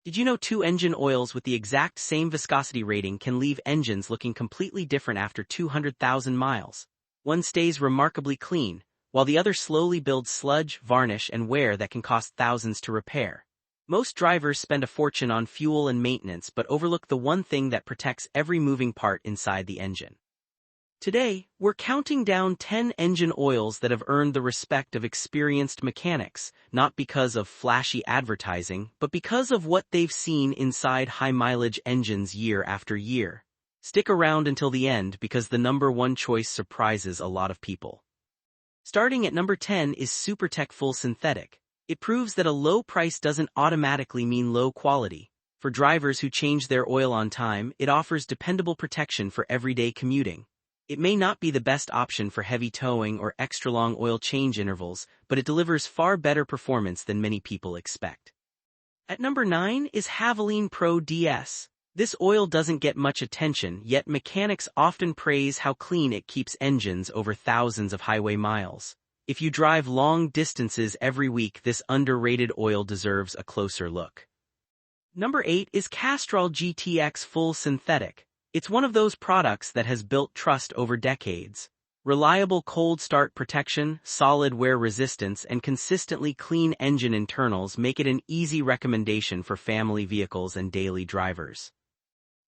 Did you know two engine oils with the exact same viscosity rating can leave engines looking completely different after 200,000 miles? One stays remarkably clean, while the other slowly builds sludge, varnish, and wear that can cost thousands to repair. Most drivers spend a fortune on fuel and maintenance but overlook the one thing that protects every moving part inside the engine. Today, we're counting down 10 engine oils that have earned the respect of experienced mechanics, not because of flashy advertising, but because of what they've seen inside high-mileage engines year after year. Stick around until the end because the number one choice surprises a lot of people. Starting at number 10 is SuperTech Full Synthetic. It proves that a low price doesn't automatically mean low quality. For drivers who change their oil on time, it offers dependable protection for everyday commuting. It may not be the best option for heavy towing or extra-long oil change intervals, but it delivers far better performance than many people expect. At number 9 is Havoline Pro DS. This oil doesn't get much attention, yet mechanics often praise how clean it keeps engines over thousands of highway miles. If you drive long distances every week, this underrated oil deserves a closer look. Number 8 is Castrol GTX Full Synthetic. It's one of those products that has built trust over decades. Reliable cold start protection, solid wear resistance, and consistently clean engine internals make it an easy recommendation for family vehicles and daily drivers.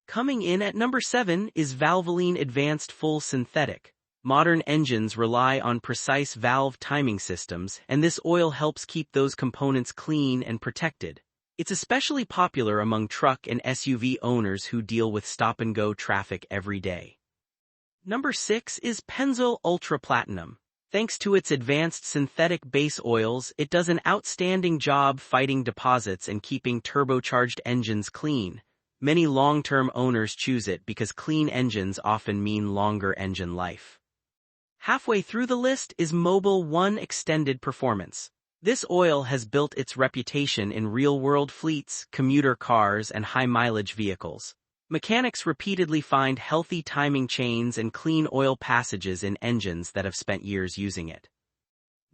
Coming in at number 7 is Valvoline Advanced Full Synthetic. Modern engines rely on precise valve timing systems, and this oil helps keep those components clean and protected. It's especially popular among truck and SUV owners who deal with stop-and-go traffic every day. Number 6 is Pennzoil Ultra Platinum. Thanks to its advanced synthetic base oils, it does an outstanding job fighting deposits and keeping turbocharged engines clean. Many long-term owners choose it because clean engines often mean longer engine life. Halfway through the list is Mobil 1 Extended Performance. This oil has built its reputation in real-world fleets, commuter cars, and high-mileage vehicles. Mechanics repeatedly find healthy timing chains and clean oil passages in engines that have spent years using it.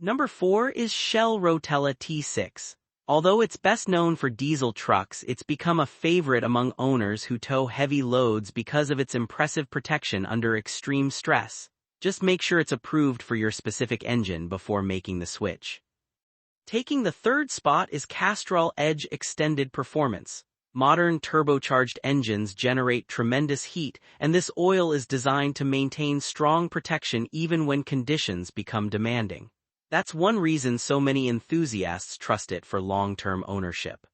Number 4 is Shell Rotella T6. Although it's best known for diesel trucks, it's become a favorite among owners who tow heavy loads because of its impressive protection under extreme stress. Just make sure it's approved for your specific engine before making the switch. Taking the third spot is Castrol Edge Extended Performance. Modern turbocharged engines generate tremendous heat, and this oil is designed to maintain strong protection even when conditions become demanding. That's one reason so many enthusiasts trust it for long-term ownership.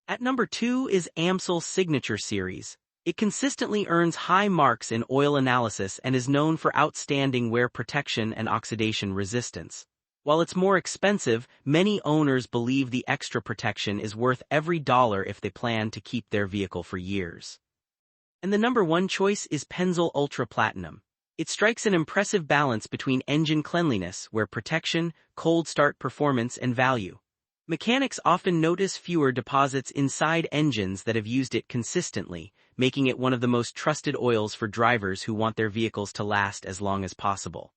At number 2 is Amstel Signature Series. It consistently earns high marks in oil analysis and is known for outstanding wear protection and oxidation resistance. While it's more expensive, many owners believe the extra protection is worth every dollar if they plan to keep their vehicle for years. And the number 1 choice is Pennzoil Ultra Platinum. It strikes an impressive balance between engine cleanliness, wear protection, cold start performance, and value. Mechanics often notice fewer deposits inside engines that have used it consistently, making it one of the most trusted oils for drivers who want their vehicles to last as long as possible.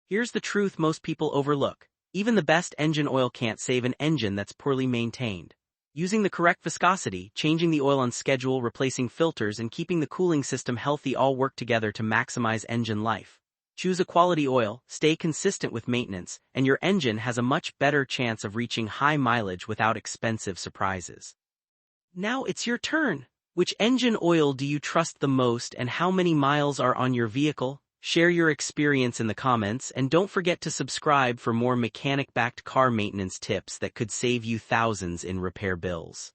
Here's the truth most people overlook. Even the best engine oil can't save an engine that's poorly maintained. Using the correct viscosity, changing the oil on schedule, replacing filters, and keeping the cooling system healthy all work together to maximize engine life. Choose a quality oil, stay consistent with maintenance, and your engine has a much better chance of reaching high mileage without expensive surprises. Now it's your turn. Which engine oil do you trust the most, and how many miles are on your vehicle? Share your experience in the comments, and don't forget to subscribe for more mechanic-backed car maintenance tips that could save you thousands in repair bills.